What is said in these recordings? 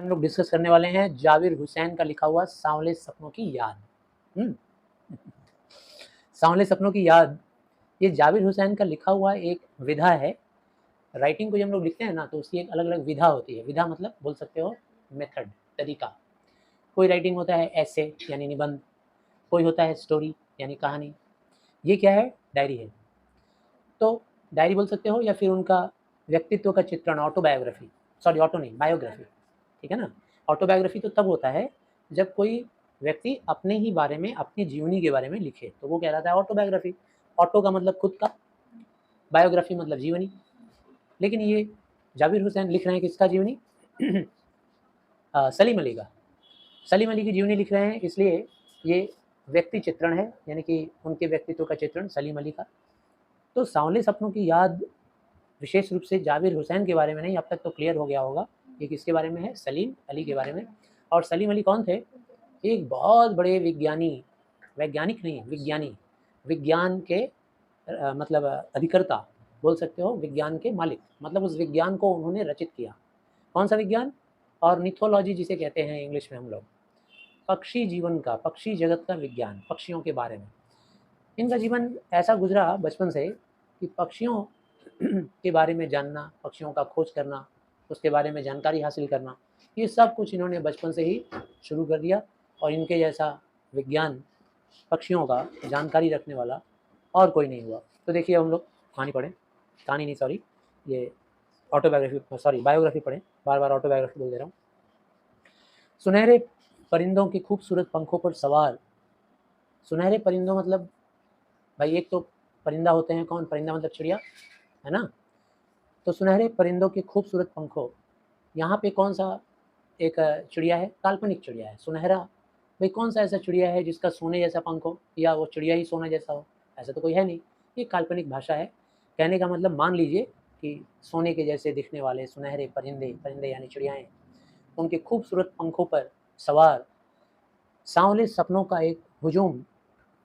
हम लोग डिस्कस करने वाले हैं जाविर हुसैन का लिखा हुआ सांवले सपनों की याद। सांवले सपनों की याद, ये जाविर हुसैन का लिखा हुआ एक विधा है। राइटिंग को जब हम लोग लिखते हैं ना तो उसकी एक अलग अलग विधा होती है। विधा मतलब बोल सकते हो मेथड, तरीका। कोई राइटिंग होता है ऐसे यानी निबंध, कोई होता है स्टोरी यानी कहानी। ये क्या है? डायरी है। तो डायरी बोल सकते हो या फिर उनका व्यक्तित्व का चित्रण, ऑटोबायोग्राफी, सॉरी ऑटो नहीं, बायोग्राफी, ठीक है ना। ऑटोबायोग्राफी तो तब होता है जब कोई व्यक्ति अपने ही बारे में, अपनी जीवनी के बारे में लिखे, तो वो कहलाता है ऑटोबायोग्राफी। ऑटो का मतलब खुद का, बायोग्राफी मतलब जीवनी। लेकिन ये जाविर हुसैन लिख रहे हैं किसका जीवनी? सलीम अली का। सलीम अली की जीवनी लिख रहे हैं, इसलिए ये व्यक्ति चित्रण है, यानी कि उनके व्यक्तित्व का चित्रण सलीम अली का। तो सांवले सपनों की याद विशेष रूप से जाविर हुसैन के बारे में नहीं, अब तक तो क्लियर हो गया होगा ये किसके बारे में है, सलीम अली के बारे में। और सलीम अली कौन थे? एक बहुत बड़े विज्ञानी, वैज्ञानिक नहीं, विज्ञानी, विज्ञान के मतलब अधिकर्ता बोल सकते हो, विज्ञान के मालिक, मतलब उस विज्ञान को उन्होंने रचित किया। कौन सा विज्ञान? ऑर्निथोलॉजी जिसे कहते हैं इंग्लिश में हम लोग, पक्षी जीवन का, पक्षी जगत का विज्ञान, पक्षियों के बारे में। इनका जीवन ऐसा गुजरा बचपन से कि पक्षियों के बारे में जानना, पक्षियों का खोज करना, उसके बारे में जानकारी हासिल करना, ये सब कुछ इन्होंने बचपन से ही शुरू कर दिया। और इनके जैसा विज्ञान, पक्षियों का जानकारी रखने वाला और कोई नहीं हुआ। तो देखिए हम लोग कहानी पढ़ें, कहानी नहीं सॉरी, ये ऑटोबायोग्राफी, सॉरी बायोग्राफी पढ़ें, बार बार ऑटोबायोग्राफी बोल दे रहा हूँ। सुनहरे परिंदों के खूबसूरत पंखों पर सवार, सुनहरे परिंदों मतलब भाई एक तो परिंदा होते हैं, कौन? परिंदा मतलब चिड़िया, है ना। तो सुनहरे परिंदों के खूबसूरत पंखों, यहाँ पे कौन सा एक चिड़िया है? काल्पनिक चिड़िया है। सुनहरा, भाई कौन सा ऐसा चिड़िया है जिसका सोने जैसा पंख हो, या वो चिड़िया ही सोने जैसा हो? ऐसा तो कोई है नहीं। ये काल्पनिक भाषा है। कहने का मतलब मान लीजिए कि सोने के जैसे दिखने वाले सुनहरे परिंदे, परिंदे यानी चिड़ियाएँ, उनके खूबसूरत पंखों पर सवार सांवले सपनों का एक हुजूम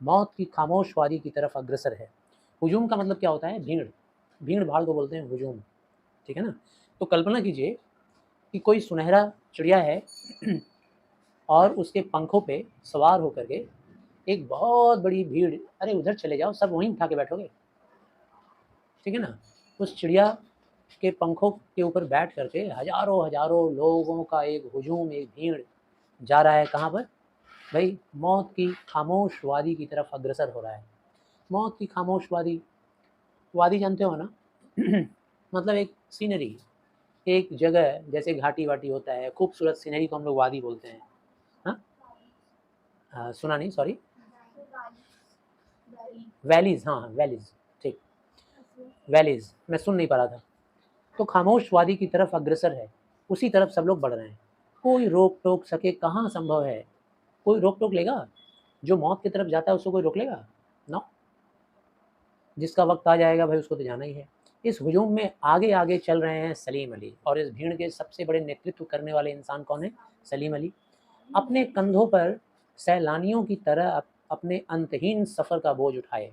मौत की खामोश वादी की तरफ अग्रसर है। हुजूम का मतलब क्या होता है? भीड़, भीड़ भाड़ को बोलते हैं हुजूम, ठीक है ना। तो कल्पना कीजिए कि कोई सुनहरा चिड़िया है और उसके पंखों पे सवार होकर के एक बहुत बड़ी भीड़, अरे उधर चले जाओ, सब वहीं उठा के बैठोगे, ठीक है ना। उस चिड़िया के पंखों के ऊपर बैठ करके हजारों हजारों लोगों का एक हुजूम, एक भीड़ जा रहा है कहाँ पर? भाई मौत की खामोश वादी की तरफ अग्रसर हो रहा है। मौत की खामोश वादी, वादी जानते हो ना मतलब एक सीनरी, एक जगह जैसे घाटी वाटी होता है, खूबसूरत सीनरी को हम लोग वादी बोलते हैं। सुना नहीं सॉरी, वैलीज, हाँ वैलीज, ठीक, वैलीज, मैं सुन नहीं पा रहा था। तो खामोश वादी की तरफ अग्रसर है, उसी तरफ सब लोग बढ़ रहे हैं। कोई रोक टोक सके कहाँ संभव है? कोई रोक टोक लेगा? जो मौत की तरफ जाता है उसको कोई रोक लेगा? नो, जिसका वक्त आ जाएगा भाई उसको तो जाना ही है। इस हुजूम में आगे आगे चल रहे हैं सलीम अली, और इस भीड़ के सबसे बड़े नेतृत्व करने वाले इंसान कौन है? सलीम अली। अपने कंधों पर सैलानियों की तरह अपने अंतहीन सफ़र का बोझ उठाए,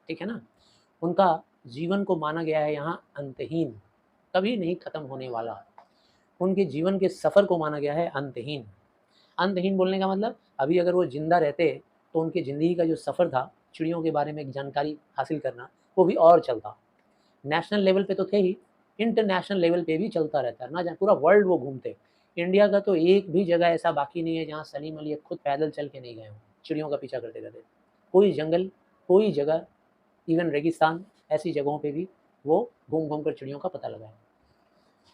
ठीक है ना। उनका जीवन को माना गया है यहाँ अंतहीन, कभी नहीं खत्म होने वाला। उनके जीवन के सफ़र को माना गया है अंतहीन। अंतहीन बोलने का मतलब अभी अगर वो जिंदा रहते तो उनकी ज़िंदगी का जो सफ़र था चिड़ियों के बारे में जानकारी हासिल करना, वो भी और चलता। नेशनल लेवल पे तो थे ही, इंटरनेशनल लेवल पे भी चलता रहता है ना, जहाँ पूरा वर्ल्ड वो घूमते। इंडिया का तो एक भी जगह ऐसा बाकी नहीं है जहाँ सलीम अली खुद पैदल चल के नहीं गए हों, चिड़ियों का पीछा करते रहते। कोई जंगल, कोई जगह, इवन रेगिस्तान, ऐसी जगहों पे भी वो घूम घूम कर चिड़ियों का पता लगाए।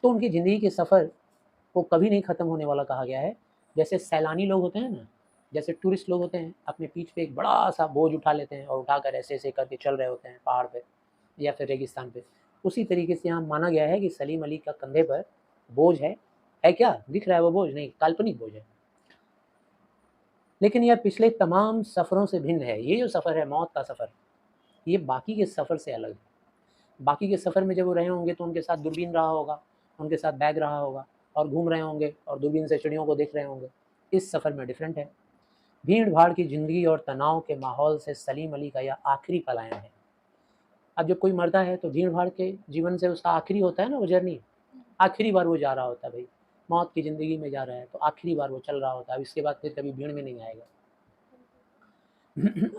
तो उनकी ज़िंदगी के सफ़र को कभी नहीं ख़त्म होने वाला कहा गया है। जैसे सैलानी लोग होते हैं ना, जैसे टूरिस्ट लोग होते हैं, अपने पीठ पे एक बड़ा सा बोझ उठा लेते हैं और उठाकर ऐसे ऐसे करके चल रहे होते हैं पहाड़ पे या फिर रेगिस्तान पे, उसी तरीके से यहाँ माना गया है कि सलीम अली का कंधे पर बोझ है क्या? दिख रहा है वो बोझ? नहीं, काल्पनिक बोझ है। लेकिन यह पिछले तमाम सफ़रों से भिन्न है। ये जो सफ़र है, मौत का सफ़र, ये बाकी के सफ़र से अलग है। बाकी के सफ़र में जब वो रहे होंगे तो उनके साथ दूरबीन रहा होगा, उनके साथ बैग रहा होगा और घूम रहे होंगे और दूरबीन से चिड़ियों को देख रहे होंगे। इस सफ़र में डिफरेंट है। भीड़ भाड़ की ज़िंदगी और तनाव के माहौल से सलीम अली का यह आखिरी पलायन है। अब जब कोई मरता है तो भीड़ भाड़ के जीवन से उसका आखिरी होता है ना वो जर्नी, आखिरी बार वो जा रहा होता है भाई। मौत की ज़िंदगी में जा रहा है, तो आखिरी बार वो चल रहा होता है, अब इसके बाद फिर कभी भीड़ में नहीं आएगा।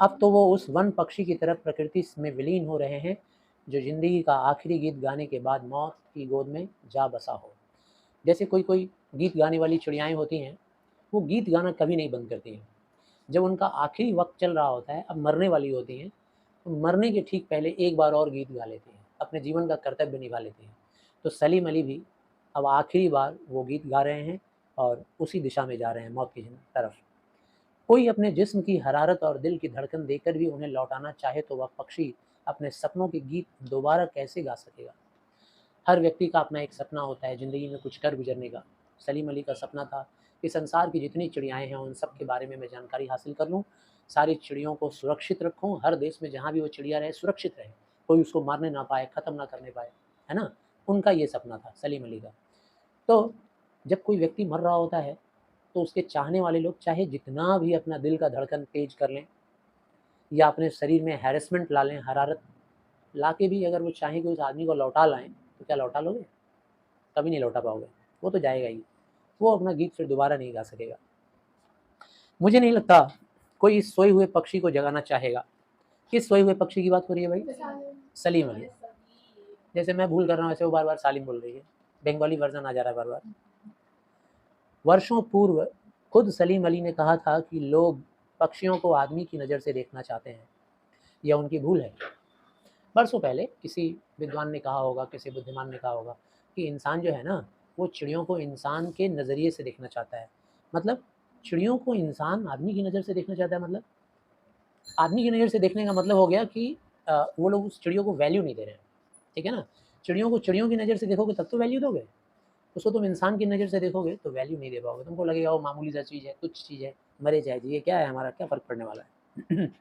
अब तो वो उस वन पक्षी की तरफ प्रकृति में विलीन हो रहे हैं जो ज़िंदगी का आखिरी गीत गाने के बाद मौत की गोद में जा बसा हो। जैसे कोई गीत गाने वाली चिड़ियाएँ होती हैं, वो गीत गाना कभी नहीं बंद करती हैं। जब उनका आखिरी वक़्त चल रहा होता है, अब मरने वाली होती हैं, तो मरने के ठीक पहले एक बार और गीत गा लेती हैं, अपने जीवन का कर्तव्य निभा लेती हैं। तो सलीम अली भी अब आखिरी बार वो गीत गा रहे हैं और उसी दिशा में जा रहे हैं मौत की तरफ। कोई अपने जिस्म की हरारत और दिल की धड़कन देकर भी उन्हें लौटाना चाहे तो वह पक्षी अपने सपनों के गीत दोबारा कैसे गा सकेगा। हर व्यक्ति का अपना एक सपना होता है ज़िंदगी में कुछ कर गुजरने का। सलीम अली का सपना था कि संसार की जितनी चिड़ियाएँ हैं उन सब के बारे में मैं जानकारी हासिल कर लूँ, सारी चिड़ियों को सुरक्षित रखूँ, हर देश में जहाँ भी वो चिड़िया रहे सुरक्षित रहे, कोई उसको मारने ना पाए, ख़त्म ना करने पाए, है ना? उनका ये सपना था सलीम अली का। तो जब कोई व्यक्ति मर रहा होता है तो उसके चाहने वाले लोग चाहे जितना भी अपना दिल का धड़कन तेज कर लें या अपने शरीर में हैरेसमेंट ला लें, हरारत ला के भी अगर वो चाहें कि उस आदमी को लौटा लाएँ, तो क्या लौटा लोगे? कभी नहीं लौटा पाओगे, वो तो जाएगा ही। वो अपना गीत फिर दोबारा नहीं गा सकेगा। मुझे नहीं लगता कोई इस सोए हुए पक्षी को जगाना चाहेगा। किस सोए हुए पक्षी की बात हो रही है भाई? सलीम अली। जैसे मैं भूल कर रहा हूँ वैसे वो बार-बार सालिम बोल रही है। बंगाली वर्ज़न आ जा रहा है बार-बार। वर्षों पूर्व खुद सलीम अली ने कहा था कि लोग पक्षियों को आदमी की नज़र से देखना चाहते हैं। यह उनकी भूल है। बरसों पहले किसी विद्वान ने कहा होगा, किसी बुद्धिमान ने कहा होगा कि इंसान जो है ना, वो चिड़ियों को इंसान के नज़रिए से देखना चाहता है। मतलब चिड़ियों को इंसान आदमी की नज़र से देखना चाहता है, मतलब आदमी की नज़र से देखने का मतलब हो गया कि वो लोग उस चिड़ियों को वैल्यू नहीं दे रहे हैं, ठीक है ना? चिड़ियों को चिड़ियों की नज़र से देखोगे तब तो वैल्यू दोगे। उसको तुम इंसान की नज़र से देखोगे तो वैल्यू नहीं दे पाओगे। तुमको लगेगा वो मामूली सा चीज़ है, तुच्छ चीज़ है, मरे जाए, ये क्या है हमारा, क्या फ़र्क पड़ने वाला है?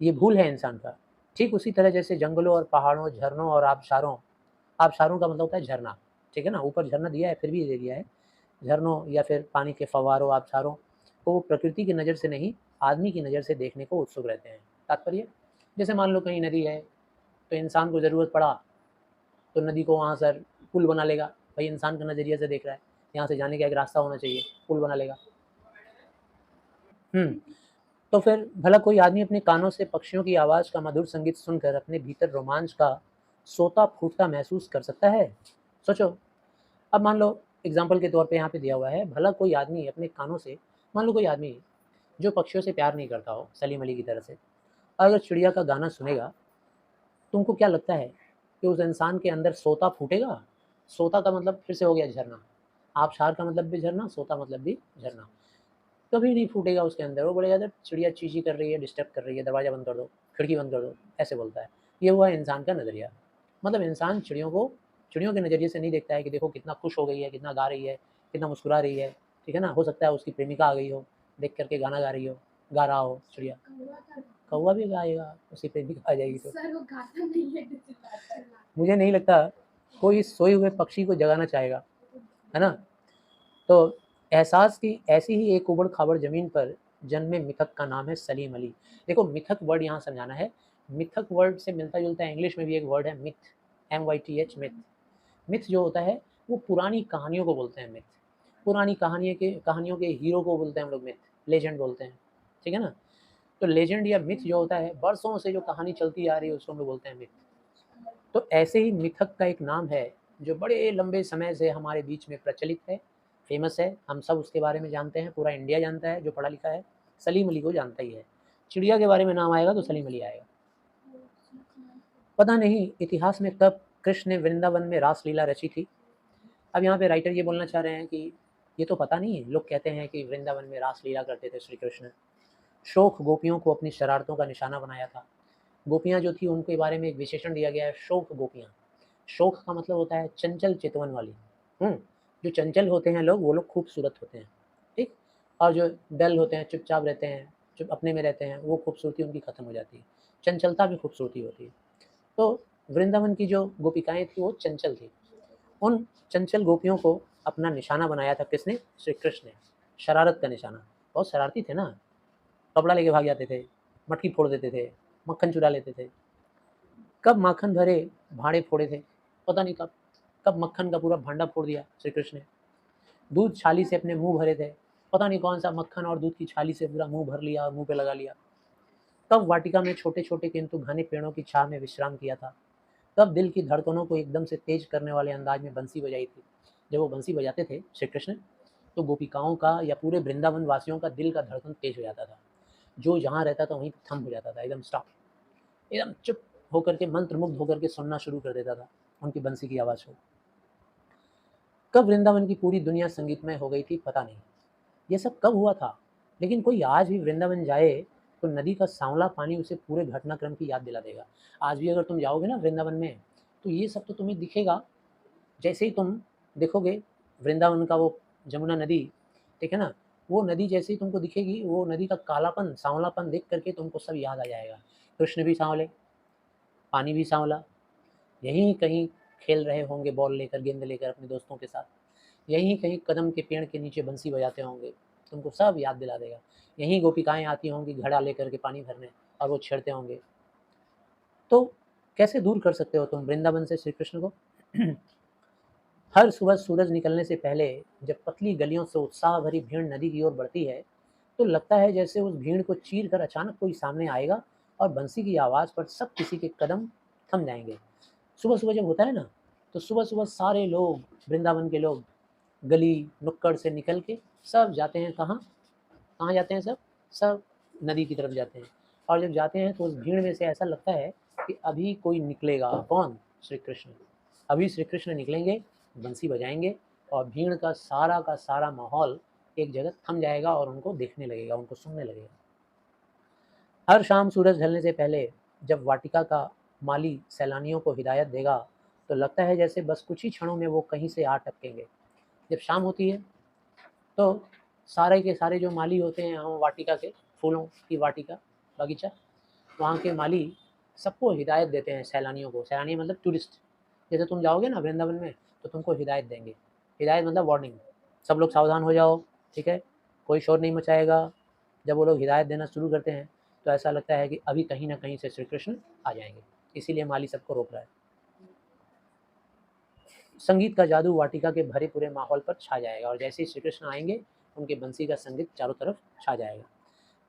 ये भूल है इंसान का। ठीक उसी तरह जैसे जंगलों और पहाड़ों, झरनों और आबशारों, आबशारों का मतलब होता है झरना, ठीक है ना? ऊपर झरना दिया है फिर भी ये दे दिया है। झरनों या फिर पानी के फव्वारों, आबशारों को वो प्रकृति की नज़र से नहीं, आदमी की नज़र से देखने को उत्सुक रहते हैं। तात्पर्य जैसे मान लो कहीं नदी है, तो इंसान को ज़रूरत पड़ा तो नदी को वहाँ से पुल बना लेगा। भाई इंसान का नज़रिया से देख रहा है, यहाँ से जाने का एक रास्ता होना चाहिए, पुल बना लेगा। तो फिर भला कोई आदमी अपने कानों से पक्षियों की आवाज़ का मधुर संगीत सुनकर अपने भीतर रोमांच का सोता फूटता महसूस कर सकता है? सोचो, अब मान लो एग्जाम्पल के तौर पे यहाँ पे दिया हुआ है, भला कोई आदमी अपने कानों से, मान लो कोई आदमी जो पक्षियों से प्यार नहीं करता हो सलीम अली की तरह से, अगर चिड़िया का गाना सुनेगा, तुमको क्या लगता है कि उस इंसान के अंदर सोता फूटेगा? सोता का मतलब फिर से हो गया झरना, आबशार का मतलब भी झरना, सोता मतलब भी झरना। कभी नहीं फूटेगा उसके अंदर, वो बोलेगा जब चिड़िया चीं-चीं कर रही है, डिस्टर्ब कर रही है, दरवाज़ा बंद कर दो, खिड़की बंद कर दो, ऐसे बोलता है। ये हुआ इंसान का नज़रिया। मतलब इंसान चिड़ियों के नज़रिए से नहीं देखता है कि देखो कितना खुश हो गई है, कितना गा रही है, कितना मुस्कुरा रही है, ठीक है ना? हो सकता है उसकी प्रेमिका आ गई हो, देख कर के गाना गा रही हो, गा रहा हो चिड़िया। कौवा भी गाएगा, उसकी प्रेमिका आ जाएगी तो। सर वो गाता नहीं है, मुझे नहीं लगता कोई इस सोए हुए पक्षी को जगाना चाहेगा, है ना? तो एहसास की ऐसी ही एक उबड़-खाबड़ ज़मीन पर जन्मे मिथक का नाम है सलीम अली। देखो मिथक वर्ड यहाँ समझाना है, मिथक वर्ड से मिलता-जुलता इंग्लिश में भी एक वर्ड है मिथ, MYTH मिथ। मिथ जो होता है वो पुरानी कहानियों को बोलते हैं मिथ। पुरानी कहानियों के हीरो को बोलते हैं हम लोग मिथ, लेजेंड बोलते हैं, ठीक है ना? तो लेजेंड या मिथ जो होता है बरसों से जो कहानी चलती आ रही है उसको हम लोग बोलते हैं मिथ। तो ऐसे ही मिथक का एक नाम है जो बड़े लंबे समय से हमारे बीच में प्रचलित है, फेमस है, हम सब उसके बारे में जानते हैं, पूरा इंडिया जानता है जो पढ़ा लिखा है, सलीम अली को जानता ही है। चिड़िया के बारे में नाम आएगा तो सलीम अली आएगा। पता नहीं इतिहास में कब कृष्ण ने वृंदावन में रासलीला रची थी। अब यहाँ पे राइटर ये बोलना चाह रहे हैं कि ये तो पता नहीं है, लोग कहते हैं कि वृंदावन में रासलीला करते थे श्री कृष्ण। शोक गोपियों को अपनी शरारतों का निशाना बनाया था। गोपियाँ जो थी उनके बारे में एक विशेषण दिया गया है शोक गोपियाँ। शोक का मतलब होता है चंचल चितवन वाली। जो चंचल होते हैं लोग वो लोग खूबसूरत होते हैं, ठीक? और जो डल होते हैं, चुपचाप रहते हैं, चुप अपने में रहते हैं, वो खूबसूरती उनकी खत्म हो जाती है। चंचलता भी खूबसूरती होती है। तो वृंदावन की जो गोपिकाएँ थी वो चंचल थी। उन चंचल गोपियों को अपना निशाना बनाया था किसने? श्री कृष्ण ने। शरारत का निशाना। बहुत शरारती थे ना, कपड़ा लेके भाग जाते थे, मटकी फोड़ देते थे, मक्खन चुरा लेते थे। कब माखन भरे भांडे फोड़े थे, पता नहीं कब। कब मक्खन का पूरा भांडा फोड़ दिया श्री कृष्ण ने। दूध छाली से अपने मुंह भरे थे, पता नहीं कौन सा मक्खन और दूध की छाली से पूरा मुंह भर लिया और मुंह पे लगा लिया। तब वाटिका में छोटे छोटे किंतु घने पेड़ों की छाव में विश्राम किया था। तब दिल की धड़कनों को एकदम से तेज करने वाले अंदाज में बंसी बजाई थी। जब वो बंसी बजाते थे श्री कृष्ण, तो गोपिकाओं का या पूरे वृंदावन वासियों का दिल का धड़कन तेज हो जाता था। जो जहाँ रहता था वहीं थम हो जाता था, एकदम स्टॉप, एकदम चुप होकर के मंत्रमुग्ध होकर के सुनना शुरू कर देता था उनकी बंसी की आवाज़ को। कब वृंदावन की पूरी दुनिया संगीतमय हो गई थी पता नहीं, ये सब कब हुआ था, लेकिन कोई आज भी वृंदावन जाए तो नदी का सांवला पानी उसे पूरे घटनाक्रम की याद दिला देगा। आज भी अगर तुम जाओगे ना वृंदावन में, तो ये सब तो तुम्हें दिखेगा। जैसे ही तुम देखोगे वृंदावन का वो जमुना नदी, ठीक है ना, वो नदी जैसे ही तुमको दिखेगी, वो नदी का कालापन सांवलापन देख करके तुमको सब याद आ जाएगा। कृष्ण भी सांवले, पानी भी सांवला, यहीं कहीं खेल रहे होंगे बॉल लेकर, गेंद लेकर अपने दोस्तों के साथ, यहीं कहीं कदम के पेड़ के नीचे बंसी बजाते होंगे, तुमको सब याद दिला देगा। यहीं गोपिकाएं आती होंगी घड़ा लेकर के पानी भरने, और वो छेड़ते होंगे। तो कैसे दूर कर सकते हो तुम वृंदावन से श्री कृष्ण को? हर सुबह सूरज निकलने से पहले जब पतली गलियों से उत्साह भरी भीड़ नदी की ओर बढ़ती है, तो लगता है जैसे उस भीड़ को चीर कर अचानक कोई सामने आएगा और बंसी की आवाज़ पर सब किसी के कदम थम जाएंगे। सुबह सुबह जब होता है ना, तो सुबह सुबह सारे लोग, वृंदावन के लोग, गली नुक्कड़ से निकल के सब जाते हैं कहाँ? कहाँ जाते हैं सब? सब नदी की तरफ जाते हैं। और जब जाते हैं तो उस भीड़ में से ऐसा लगता है कि अभी कोई निकलेगा। कौन? श्री कृष्ण। अभी श्री कृष्ण निकलेंगे, बंसी बजाएंगे, और भीड़ का सारा माहौल एक जगह थम जाएगा और उनको देखने लगेगा, उनको सुनने लगेगा। हर शाम सूरज ढलने से पहले जब वाटिका का माली सैलानियों को हिदायत देगा, तो लगता है जैसे बस कुछ ही क्षणों में वो कहीं से आ टपकेंगे। जब शाम होती है तो सारे के सारे जो माली होते हैं हम वाटिका के, फूलों की वाटिका, बगीचा, वहाँ के माली सबको हिदायत देते हैं सैलानियों को। सैलानी मतलब टूरिस्ट। जैसे तुम जाओगे ना वृंदावन में, तो तुमको हिदायत देंगे। हिदायत मतलब वार्निंग, सब लोग सावधान हो जाओ, ठीक है, कोई शोर नहीं मचाएगा। जब वो लोग हिदायत देना शुरू करते हैं तो ऐसा लगता है कि अभी कहीं ना कहीं से श्री कृष्ण आ जाएंगे, इसीलिए माली सबको रोक रहा है। संगीत का जादू वाटिका के भरे पूरे माहौल पर छा जाएगा, और जैसे ही श्री कृष्ण आएंगे उनके बंसी का संगीत चारों तरफ छा जाएगा।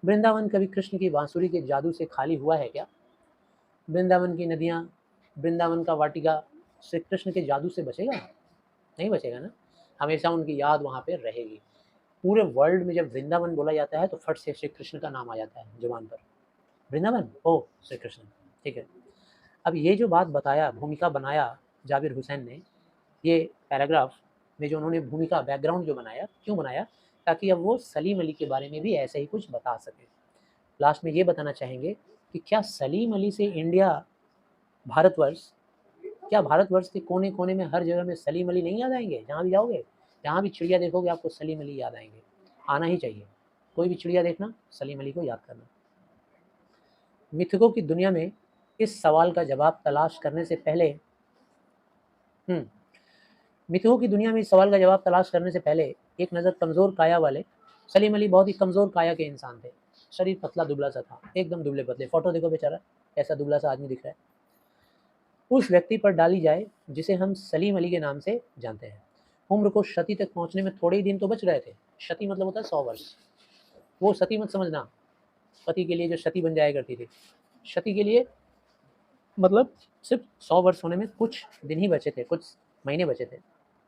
वृंदावन कभी कृष्ण की बांसुरी के जादू से खाली हुआ है क्या? वृंदावन की नदियाँ, वृंदावन का वाटिका श्री कृष्ण के जादू से बचेगा? नहीं बचेगा ना। हमेशा उनकी याद वहाँ पे रहेगी। पूरे वर्ल्ड में जब वृंदावन बोला जाता है तो फट से श्री कृष्ण का नाम आ जाता है जुबान पर। वृंदावन, ओ श्री कृष्ण, ठीक है। अब ये जो बात बताया, भूमिका बनाया जाबिर हुसैन ने, ये पैराग्राफ में जो उन्होंने भूमिका बैकग्राउंड जो बनाया, क्यों बनाया? ताकि अब वो सलीम अली के बारे में भी ऐसे ही कुछ बता सके। लास्ट में ये बताना चाहेंगे कि क्या सलीम अली से इंडिया, भारतवर्ष, क्या भारतवर्ष के कोने कोने में हर जगह में सलीम अली नहीं याद आएंगे? जहाँ भी जाओगे, जहाँ भी चिड़िया देखोगे, आपको सलीम अली याद आएंगे। आना ही चाहिए, कोई भी चिड़िया देखना, सलीम अली को याद करना। मिथकों की दुनिया में इस सवाल का जवाब तलाश करने से पहले मिथकों की दुनिया में इस सवाल का जवाब तलाश करने से पहले एक नज़र कमज़ोर काया वाले सलीम अली, बहुत ही कमज़ोर काया के इंसान थे। शरीर पतला दुबला सा था, एकदम दुबले पतले। फोटो देखो बेचारा, ऐसा दुबला सा आदमी दिख रहा है। उस व्यक्ति पर डाली जाए जिसे हम सलीम अली के नाम से जानते हैं। उम्र को शती तक पहुंचने में थोड़े ही दिन तो बच रहे थे। शती मतलब होता है 100 वर्ष। वो सती मत समझना, पति के लिए जो शती बन जाया करती थी। शती के लिए मतलब सिर्फ 100 वर्ष होने में कुछ दिन ही बचे थे, कुछ महीने बचे थे,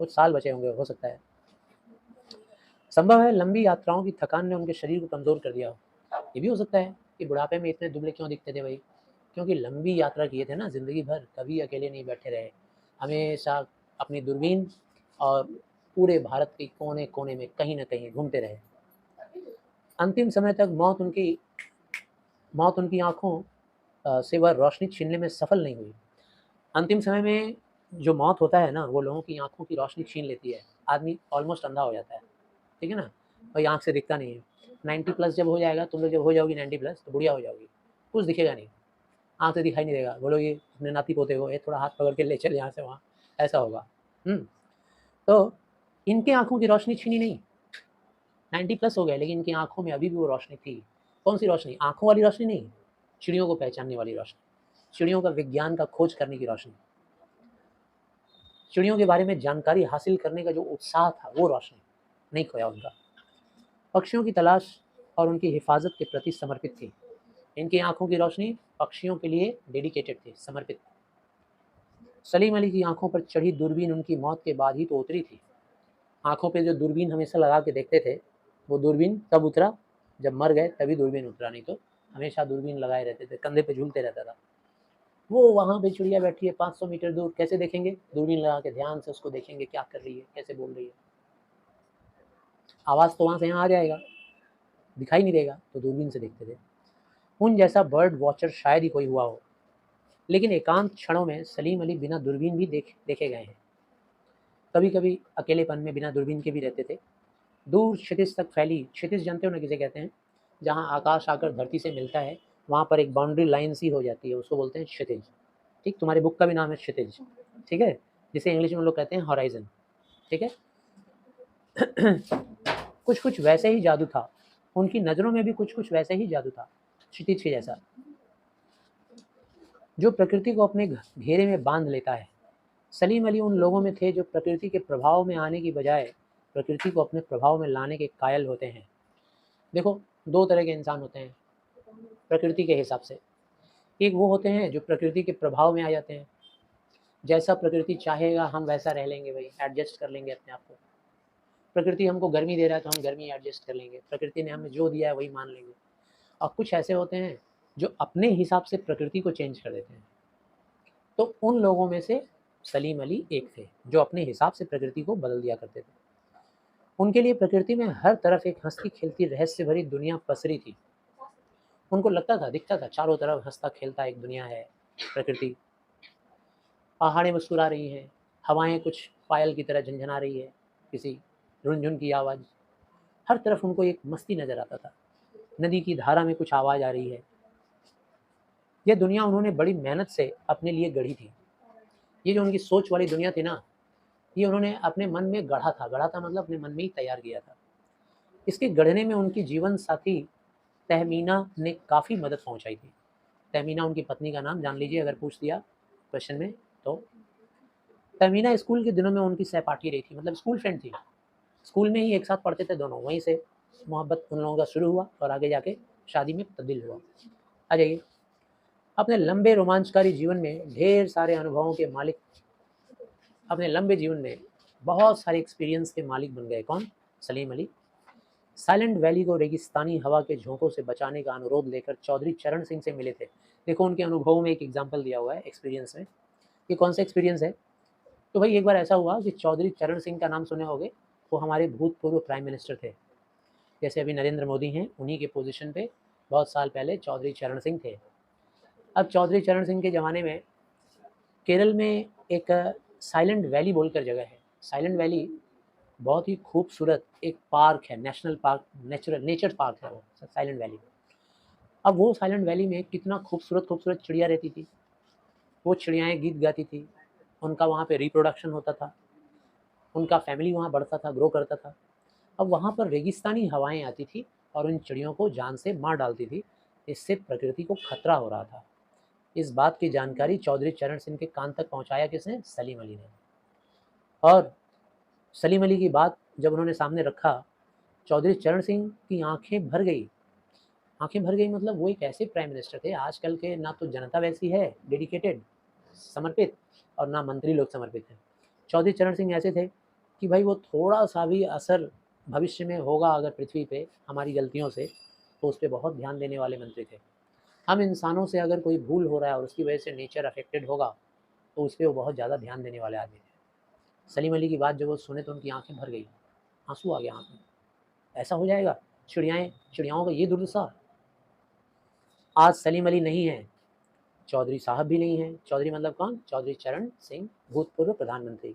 कुछ साल बचे होंगे, हो सकता है। संभव है लंबी यात्राओं की थकान ने उनके शरीर को कमज़ोर कर दिया हो। ये भी हो सकता है कि बुढ़ापे में इतने दुबले क्यों दिखते थे भाई, क्योंकि लंबी यात्रा किए थे ना ज़िंदगी भर, कभी अकेले नहीं बैठे रहे, हमेशा अपनी दूरबीन और पूरे भारत के कोने कोने में कहीं ना कहीं घूमते रहे। अंतिम समय तक मौत उनकी आंखों से वह रोशनी छीनने में सफल नहीं हुई। अंतिम समय में जो मौत होता है ना, वो लोगों की आंखों की रोशनी छीन लेती है, आदमी ऑलमोस्ट अंधा हो जाता है, ठीक है ना, भाई आँख से दिखता नहीं है। 90 प्लस जब हो जाएगा, तुम लोग जब हो जाओगी 90 प्लस, तो बुढ़िया हो जाओगी, कुछ दिखेगा नहीं, आँख से दिखाई नहीं देगा, बोलोगी अपने नाती पोते को, ये थोड़ा हाथ पकड़ के ले चल यहाँ से वहाँ, ऐसा होगा। तो इनके आँखों की रोशनी छीनी नहीं, 90 प्लस हो गए, लेकिन इनकी आँखों में अभी भी वो रोशनी थी। कौन सी रोशनी? आँखों वाली रोशनी नहीं, चिड़ियों को पहचानने वाली रोशनी, चिड़ियों का विज्ञान का खोज करने की रोशनी, चिड़ियों के बारे में जानकारी हासिल करने का जो उत्साह था, वो रोशनी। नहीं खोया उनका। पक्षियों की तलाश और उनकी हिफाजत के प्रति समर्पित थी। इनकी आंखों की रोशनी पक्षियों के लिए डेडिकेटेड थी, समर्पित। सलीम अली की आंखों पर चढ़ी दूरबीन उनकी मौत के बाद ही तो उतरी थी। आंखों पे जो दूरबीन हमेशा लगा के देखते थे, वो दूरबीन तब उतरा जब मर गए, तभी दूरबीन उतरा, नहीं तो हमेशा दूरबीन लगाए रहते थे, कंधे पे झूलते रहता था। वो वहाँ पे चिड़िया बैठी है 500 मीटर दूर, कैसे देखेंगे? दूरबीन लगा के ध्यान से उसको देखेंगे, क्या कर रही है, कैसे बोल रही है। आवाज़ तो वहाँ से यहाँ आ जाएगा, दिखाई नहीं देगा, तो दूरबीन से देखते थे। उन जैसा बर्ड वॉचर शायद ही कोई हुआ हो, लेकिन एकांत क्षणों में सलीम अली बिना दूरबीन भी देखे गए हैं। कभी कभी अकेलेपन में बिना दूरबीन के भी रहते थे। दूर क्षितिज तक फैली, क्षितिज जानते हो ना किसे कहते हैं, जहाँ आकाश आकर धरती से मिलता है, वहाँ पर एक बाउंड्री लाइन सी हो जाती है, उसको बोलते हैं क्षितिज। ठीक, तुम्हारी बुक का भी नाम है क्षितिज, ठीक है, जिसे इंग्लिश में लोग कहते हैं हॉराइजन, ठीक है। कुछ कुछ वैसे ही जादू था, उनकी नज़रों में भी कुछ कुछ वैसे ही जादू था, क्षितिज के जैसा, जो प्रकृति को अपने घेरे में बांध लेता है। सलीम अली उन लोगों में थे जो प्रकृति के प्रभाव में आने की बजाय प्रकृति को अपने प्रभाव में लाने के कायल होते हैं। देखो, दो तरह के इंसान होते हैं प्रकृति के हिसाब से। एक वो होते हैं जो प्रकृति के प्रभाव में आ जाते हैं, जैसा प्रकृति चाहेगा हम वैसा रह लेंगे, भाई एडजस्ट कर लेंगे अपने आप को। प्रकृति हमको गर्मी दे रहा है तो हम गर्मी एडजस्ट कर लेंगे, प्रकृति ने हमें जो दिया है वही मान लेंगे। और कुछ ऐसे होते हैं जो अपने हिसाब से प्रकृति को चेंज कर देते हैं। तो उन लोगों में से सलीम अली एक थे, जो अपने हिसाब से प्रकृति को बदल दिया करते थे। उनके लिए प्रकृति में हर तरफ एक हंसती खेलती रहस्य भरी दुनिया पसरी थी। उनको लगता था, दिखता था, चारों तरफ हंसता खेलता एक दुनिया है प्रकृति। पहाड़ें मुस्कुरा रही हैं, हवाएं कुछ पायल की तरह झंझना रही है, किसी रुनझुन की आवाज़। हर तरफ उनको एक मस्ती नजर आता था। नदी की धारा में कुछ आवाज़ आ रही है। यह दुनिया उन्होंने बड़ी मेहनत से अपने लिए गढ़ी थी। ये जो उनकी सोच वाली दुनिया थी ना, ये उन्होंने अपने मन में गढ़ा था मतलब अपने मन में ही तैयार किया था। इसके गढ़ने में उनकी जीवन साथी तहमीना ने काफ़ी मदद पहुंचाई थी। तहमीना उनकी पत्नी का नाम, जान लीजिए अगर पूछ दिया क्वेश्चन में तो। तहमीना स्कूल के दिनों में उनकी सहपाठी रही थी, मतलब स्कूल फ्रेंड थी। स्कूल में ही एक साथ पढ़ते थे दोनों, वहीं से मोहब्बत उन लोगों का शुरू हुआ और आगे जाके शादी में तब्दील हुआ। आ जाइए, अपने लंबे रोमांचकारी जीवन में ढेर सारे अनुभवों के मालिक, अपने लंबे जीवन में बहुत सारे एक्सपीरियंस के मालिक बन गए। कौन? सलीम अली। साइलेंट वैली को रेगिस्तानी हवा के झोंकों से बचाने का अनुरोध लेकर चौधरी चरण सिंह से मिले थे। देखो, उनके अनुभवों में एक एग्जाम्पल दिया हुआ है एक्सपीरियंस में। ये कौन सा एक्सपीरियंस है? तो भाई एक बार ऐसा हुआ कि चौधरी चरण सिंह का नाम सुने होंगे, वो हमारे भूतपूर्व प्राइम मिनिस्टर थे। जैसे अभी नरेंद्र मोदी हैं, उन्हीं के पोजीशन पे बहुत साल पहले चौधरी चरण सिंह थे। अब चौधरी चरण सिंह के ज़माने में केरल में एक साइलेंट वैली बोलकर जगह है। साइलेंट वैली बहुत ही खूबसूरत एक पार्क है, नेशनल पार्क, नेचर पार्क है वो साइलेंट वैली। अब वो साइलेंट वैली में कितना खूबसूरत खूबसूरत चिड़िया रहती थी। वो चिड़ियाएँ गीत गाती थी, उनका वहाँ पे रिप्रोडक्शन होता था, उनका फैमिली वहाँ बढ़ता था, ग्रो करता था। अब वहाँ पर रेगिस्तानी हवाएं आती थी और उन चिड़ियों को जान से मार डालती थी। इससे प्रकृति को खतरा हो रहा था। इस बात की जानकारी चौधरी चरण सिंह के कान तक पहुँचाया किसने? सलीम अली ने। और सलीम अली की बात जब उन्होंने सामने रखा, चौधरी चरण सिंह की आंखें भर गई। आंखें भर गई मतलब वो एक ऐसे प्राइम मिनिस्टर थे, आजकल के ना तो जनता वैसी है डेडिकेटेड, समर्पित, और ना मंत्री लोग समर्पित हैं। चौधरी चरण सिंह ऐसे थे कि भाई वो थोड़ा सा भी असर भविष्य में होगा अगर पृथ्वी पे हमारी गलतियों से, तो उस पर बहुत ध्यान देने वाले मंत्री थे। हम इंसानों से अगर कोई भूल हो रहा है और उसकी वजह से नेचर अफेक्टेड होगा, तो उस पर वो बहुत ज़्यादा ध्यान देने वाले आदमी थे। सलीम अली की बात जब वो सुने तो उनकी आंखें भर गई, आंसू आ गया आँख में। ऐसा हो जाएगा? चिड़ियाओं का ये दुर्दशा। आज सलीम अली नहीं है, चौधरी साहब भी नहीं है। चौधरी मतलब कौन? चौधरी चरण सिंह, भूतपूर्व प्रधानमंत्री।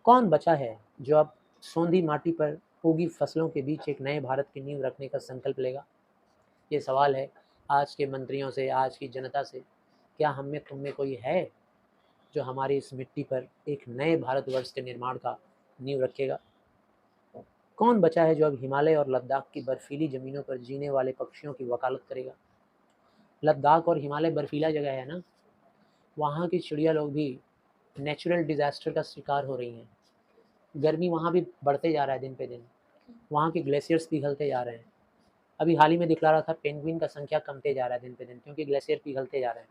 कौन बचा है जो अब सोंधी माटी पर उगी फसलों के बीच एक नए भारत की नींव रखने का संकल्प लेगा? ये सवाल है आज के मंत्रियों से, आज की जनता से। क्या हम में तुम में कोई है जो हमारी इस मिट्टी पर एक नए भारतवर्ष के निर्माण का नींव रखेगा? कौन बचा है जो अब हिमालय और लद्दाख की बर्फीली ज़मीनों पर जीने वाले पक्षियों की वकालत करेगा? लद्दाख और हिमालय बर्फीला जगह है ना, वहाँ की चिड़िया लोग भी नेचुरल डिज़ास्टर का शिकार हो रही हैं। गर्मी वहाँ भी बढ़ते जा रहा है दिन पे दिन, वहाँ के ग्लेशियर्स पिघलते जा रहे हैं। अभी हाल ही में दिखला रहा था पेंगुइन का संख्या कमते जा रहा है दिन पे दिन, क्योंकि ग्लेशियर पिघलते जा रहे हैं।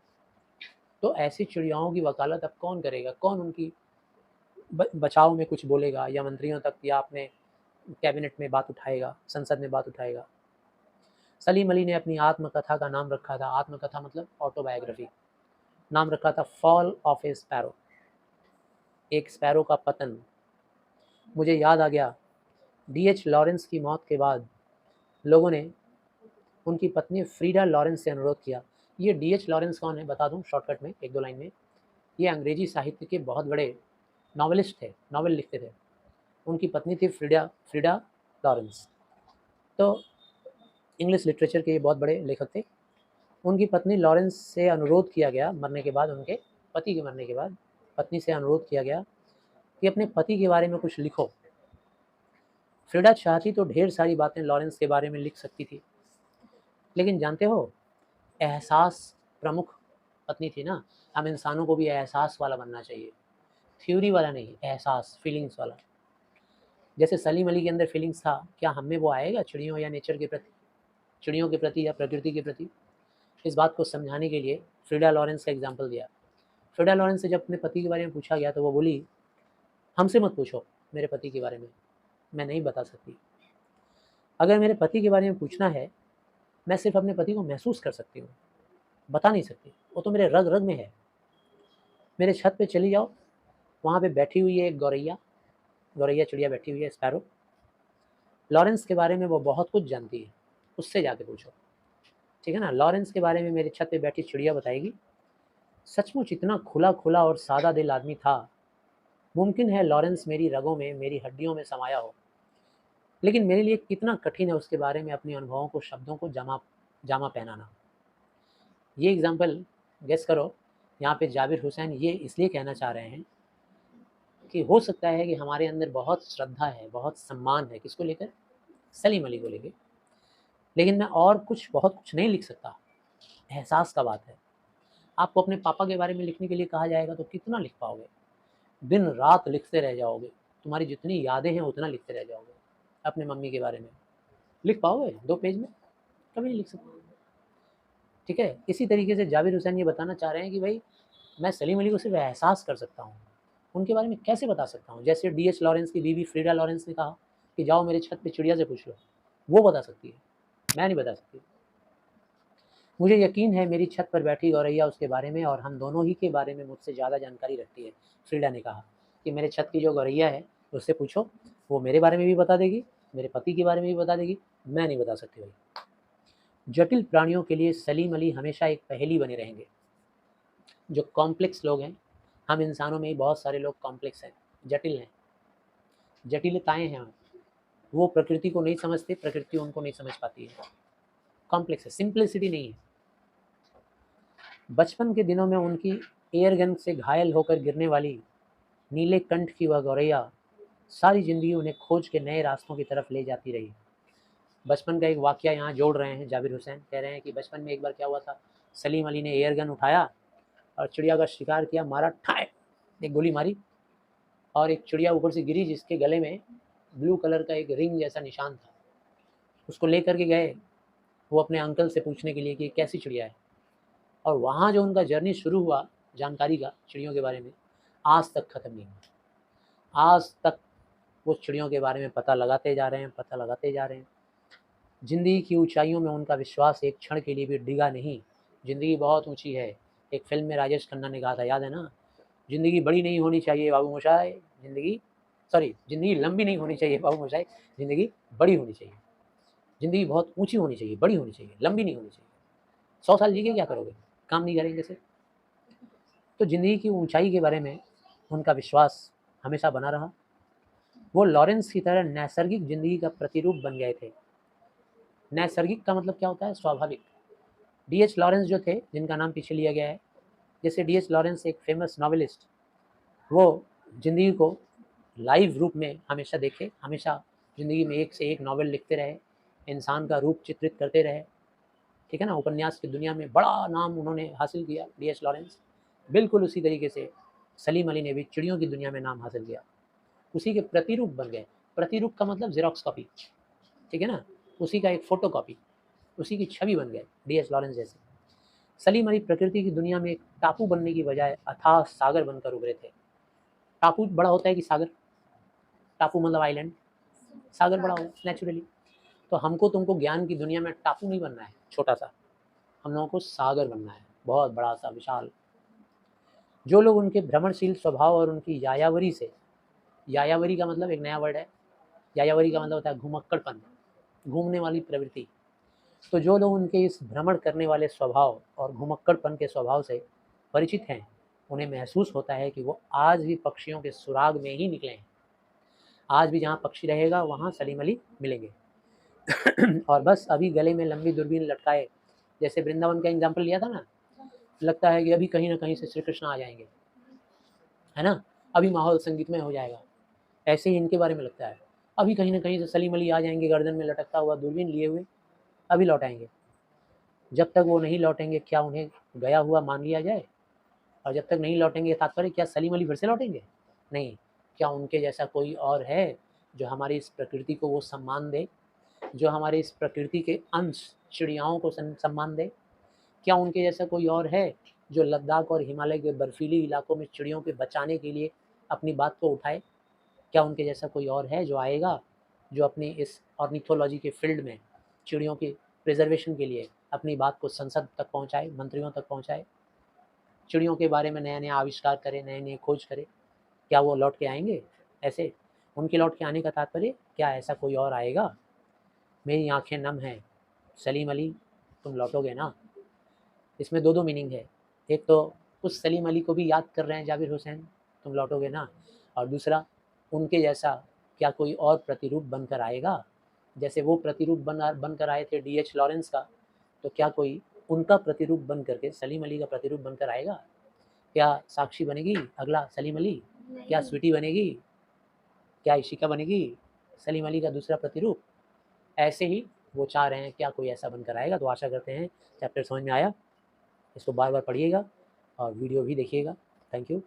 तो ऐसी चिड़ियाओं की वकालत अब कौन करेगा? कौन उनकी बचाव में कुछ बोलेगा, या मंत्रियों तक, या अपने कैबिनेट में बात उठाएगा, संसद में बात उठाएगा? सलीम अली ने अपनी आत्मकथा का नाम रखा था, आत्मकथा मतलब ऑटोबायोग्राफी, नाम रखा था फॉल ऑफ ए स्पैरो, एक स्पैरो का पतन। मुझे याद आ गया, डीएच लॉरेंस की मौत के बाद लोगों ने उनकी पत्नी फ्रीडा लॉरेंस से अनुरोध किया। ये डीएच लॉरेंस कौन है बता दूं शॉर्टकट में, एक दो लाइन में। ये अंग्रेजी साहित्य के बहुत बड़े नॉवेलिस्ट थे, नॉवेल लिखते थे। उनकी पत्नी थी फ्रीडा फ्रीडा लॉरेंस। तो इंग्लिश लिटरेचर के ये बहुत बड़े लेखक थे। उनकी पत्नी लॉरेंस से अनुरोध किया गया मरने के बाद, उनके पति के मरने के बाद पत्नी से अनुरोध किया गया कि अपने पति के बारे में कुछ लिखो। फ्रीडा चाहती तो ढेर सारी बातें लॉरेंस के बारे में लिख सकती थी, लेकिन जानते हो, एहसास प्रमुख पत्नी थी ना। हम इंसानों को भी एहसास वाला बनना चाहिए, थ्योरी वाला नहीं, एहसास, फीलिंग्स वाला। जैसे सलीम अली के अंदर फीलिंग्स था, क्या हम में वो आएगा चिड़ियों या नेचर के प्रति, चिड़ियों के प्रति या प्रकृति के प्रति? इस बात को समझाने के लिए फ्रीडा लॉरेंस का एग्जाम्पल दिया। फ्रीडा लॉरेंस से जब अपने पति के बारे में पूछा गया तो वो बोली, हमसे मत पूछो मेरे पति के बारे में, मैं नहीं बता सकती। अगर मेरे पति के बारे में पूछना है, मैं सिर्फ अपने पति को महसूस कर सकती हूँ, बता नहीं सकती, वो तो मेरे रग रग में है। मेरे छत पे चली जाओ, वहाँ पे बैठी हुई है एक गौरैया, गौरैया चिड़िया बैठी हुई है, स्पैरो। लॉरेंस के बारे में वो बहुत कुछ जानती है, उससे जाके पूछो, ठीक है ना। लॉरेंस के बारे में मेरे छत पे बैठी चिड़िया बताएगी। सचमुच इतना खुला खुला और सादा दिल आदमी था। मुमकिन है लॉरेंस मेरी रगों में, मेरी हड्डियों में समाया हो, लेकिन मेरे लिए कितना कठिन है उसके बारे में अपने अनुभवों को, शब्दों को जामा पहनाना। ये एग्जाम्पल गेस करो, यहाँ पे जाबिर हुसैन ये इसलिए कहना चाह रहे हैं कि हो सकता है कि हमारे अंदर बहुत श्रद्धा है, बहुत सम्मान है, किसको लेकर? सलीम अली को लेकर, लेकिन मैं और कुछ बहुत कुछ नहीं लिख सकता। एहसास का बात है। आपको अपने पापा के बारे में लिखने के लिए कहा जाएगा तो कितना लिख पाओगे? दिन रात लिखते रह जाओगे, तुम्हारी जितनी यादें हैं उतना लिखते रह जाओगे। अपने मम्मी के बारे में लिख पाओगे 2 पेज में? कभी नहीं लिख सकते, ठीक है। इसी तरीके से जाबिर हुसैन ये बताना चाह रहे हैं कि भाई मैं सलीम अली को सिर्फ एहसास कर सकता हूँ, उनके बारे में कैसे बता सकता हूँ? जैसे डीएच लॉरेंस की बीवी फ्रीडा लॉरेंस ने कहा कि जाओ मेरे छत पे चिड़िया से पूछ लो, वो बता सकती है, मैं नहीं बता सकती। मुझे यकीन है मेरी छत पर बैठी गौरैया उसके बारे में और हम दोनों ही के बारे में मुझसे ज़्यादा जानकारी रखती है। फ्रीडा ने कहा कि मेरे छत की जो गौरैया है उससे पूछो, वो मेरे बारे में भी बता देगी, मेरे पति के बारे में भी बता देगी, मैं नहीं बता सकती भाई। जटिल प्राणियों के लिए सलीम अली हमेशा एक पहेली बने रहेंगे। जो कॉम्प्लेक्स लोग हैं, हम इंसानों में ही बहुत सारे लोग कॉम्प्लेक्स हैं, जटिल हैं, जटिलताएं हैं। वो प्रकृति को नहीं समझते, प्रकृति उनको नहीं समझ पाती है, कॉम्प्लेक्स है, सिंप्लिसिटी नहीं है। बचपन के दिनों में उनकी एयरगन से घायल होकर गिरने वाली नीले कंठ की वह गौरैया सारी जिंदगी उन्हें खोज के नए रास्तों की तरफ ले जाती रही। बचपन का एक वाकया यहाँ जोड़ रहे हैं जाबिर हुसैन, कह रहे हैं कि बचपन में एक बार क्या हुआ था, सलीम अली ने एयरगन उठाया और चिड़िया का शिकार किया, मारा, ठाए एक गोली मारी, और एक चिड़िया ऊपर से गिरी जिसके गले में ब्लू कलर का एक रिंग जैसा निशान था। उसको लेकर के गए वो अपने अंकल से पूछने के लिए कि कैसी चिड़िया है, और वहाँ जो उनका जर्नी शुरू हुआ जानकारी का चिड़ियों के बारे में, आज तक ख़त्म नहीं हुआ। आज तक वो चिड़ियों के बारे में पता लगाते जा रहे हैं, पता लगाते जा रहे हैं। ज़िंदगी की ऊंचाइयों में उनका विश्वास एक क्षण के लिए भी डिगा नहीं। ज़िंदगी बहुत ऊंची है। एक फिल्म में राजेश खन्ना ने कहा था, याद है ना, ज़िंदगी बड़ी नहीं होनी चाहिए बाबू मोशाय, ज़िंदगी लंबी नहीं होनी चाहिए बाबू मोशाय, ज़िंदगी बड़ी होनी चाहिए। ज़िंदगी बहुत ऊंची होनी चाहिए, बड़ी होनी चाहिए, लंबी नहीं होनी चाहिए। 100 साल जी के क्या करोगे, काम नहीं करेंगे जैसे। तो ज़िंदगी की ऊंचाई के बारे में उनका विश्वास हमेशा बना रहा। वो लॉरेंस की तरह नैसर्गिक ज़िंदगी का प्रतिरूप बन गए थे। नैसर्गिक का मतलब क्या होता है? स्वाभाविक। डीएच लॉरेंस जो थे, जिनका नाम पीछे लिया गया है, जैसे डीएच लॉरेंस एक फेमस नॉवेलिस्ट, वो ज़िंदगी को लाइव रूप में हमेशा देखे, हमेशा ज़िंदगी में एक से एक नॉवेल लिखते रहे, इंसान का रूप चित्रित करते रहे, ठीक है ना। उपन्यास की दुनिया में बड़ा नाम उन्होंने हासिल किया, डीएच लॉरेंस। बिल्कुल उसी तरीके से सलीम अली ने भी चिड़ियों की दुनिया में नाम हासिल किया। उसी के प्रतिरूप बन गए। प्रतिरूप का मतलब जेरोक्स कॉपी, ठीक है ना, उसी का एक फोटो कॉपी, उसी की छवि बन गए डी.एच. लॉरेंस जैसे। सलीम अली प्रकृति की दुनिया में एक टापू बनने की बजाय अथाह सागर बनकर उभरे थे। टापू बड़ा होता है कि सागर? टापू मतलब आइलैंड, सागर बड़ा होगा नेचुरली। तो हमको तुमको ज्ञान की दुनिया में टापू नहीं बनना है छोटा सा, हम लोगों को सागर बनना है, बहुत बड़ा सा विशाल। जो लोग उनके भ्रमणशील स्वभाव और उनकी यायावरी से, यायावरी का मतलब एक नया वर्ड है, यायावरी का मतलब होता है घुमक्कड़पन, घूमने वाली प्रवृत्ति। तो जो लोग उनके इस भ्रमण करने वाले स्वभाव और घुमक्कड़पन के स्वभाव से परिचित हैं, उन्हें महसूस होता है कि वो आज भी पक्षियों के सुराग में ही निकले हैं। आज भी जहाँ पक्षी रहेगा वहाँ सलीम अली मिलेंगे। और बस अभी गले में लंबी दूरबीन लटकाए, जैसे वृंदावन का एग्जाम्पल लिया था ना, लगता है कि अभी कहीं ना कहीं से श्री कृष्ण आ जाएंगे, है ना, अभी माहौल संगीतमय हो जाएगा। ऐसे ही इनके बारे में लगता है, अभी कहीं ना कहीं से सलीम अली आ जाएंगे, गर्दन में लटकता हुआ दूरबीन लिए हुए, अभी लौट आएंगे। जब तक वो नहीं लौटेंगे क्या उन्हें गया हुआ मान लिया जाए? और जब तक नहीं लौटेंगे तात्पर्य क्या सलीम अली फिर से लौटेंगे? नहीं। क्या उनके जैसा कोई और है जो हमारी इस प्रकृति को वो सम्मान दे, जो हमारे इस प्रकृति के अंश चिड़ियाओं को सम्मान दे? क्या उनके जैसा कोई और है जो लद्दाख और हिमालय के बर्फीली इलाकों में चिड़ियों के बचाने के लिए अपनी बात को उठाए? क्या उनके जैसा कोई और है जो आएगा, जो अपनी इस ऑर्निथोलॉजी के फील्ड में चिड़ियों के प्रिजर्वेशन के लिए अपनी बात को संसद तक पहुंचाए, मंत्रियों तक पहुंचाए, चिड़ियों के बारे में नया नया आविष्कार करे, नए नए खोज करे? क्या वो लौट के आएंगे? ऐसे उनके लौट के आने का तात्पर्य क्या ऐसा कोई और आएगा? मेरी आंखें नम हैं, सलीम अली तुम लौटोगे ना? इसमें दो दो मीनिंग है। एक तो उस सलीम अली को भी याद कर रहे हैं जाबिर हुसैन, तुम लौटोगे ना, और दूसरा उनके जैसा क्या कोई और प्रतिरूप बनकर आएगा? जैसे वो प्रतिरूप बनकर आए थे डी.एच. लॉरेंस का, तो क्या कोई उनका प्रतिरूप बन करके सलीम अली का प्रतिरूप बनकर आएगा? क्या साक्षी बनेगी अगला सलीम अली? क्या स्वीटी बनेगी? क्या इशिका बनेगी सलीम अली का दूसरा प्रतिरूप? ऐसे ही वो चाह रहे हैं क्या कोई ऐसा बनकर आएगा। तो आशा करते हैं चैप्टर समझ में आया, इसको बार बार पढ़िएगा और वीडियो भी देखिएगा। Thank you.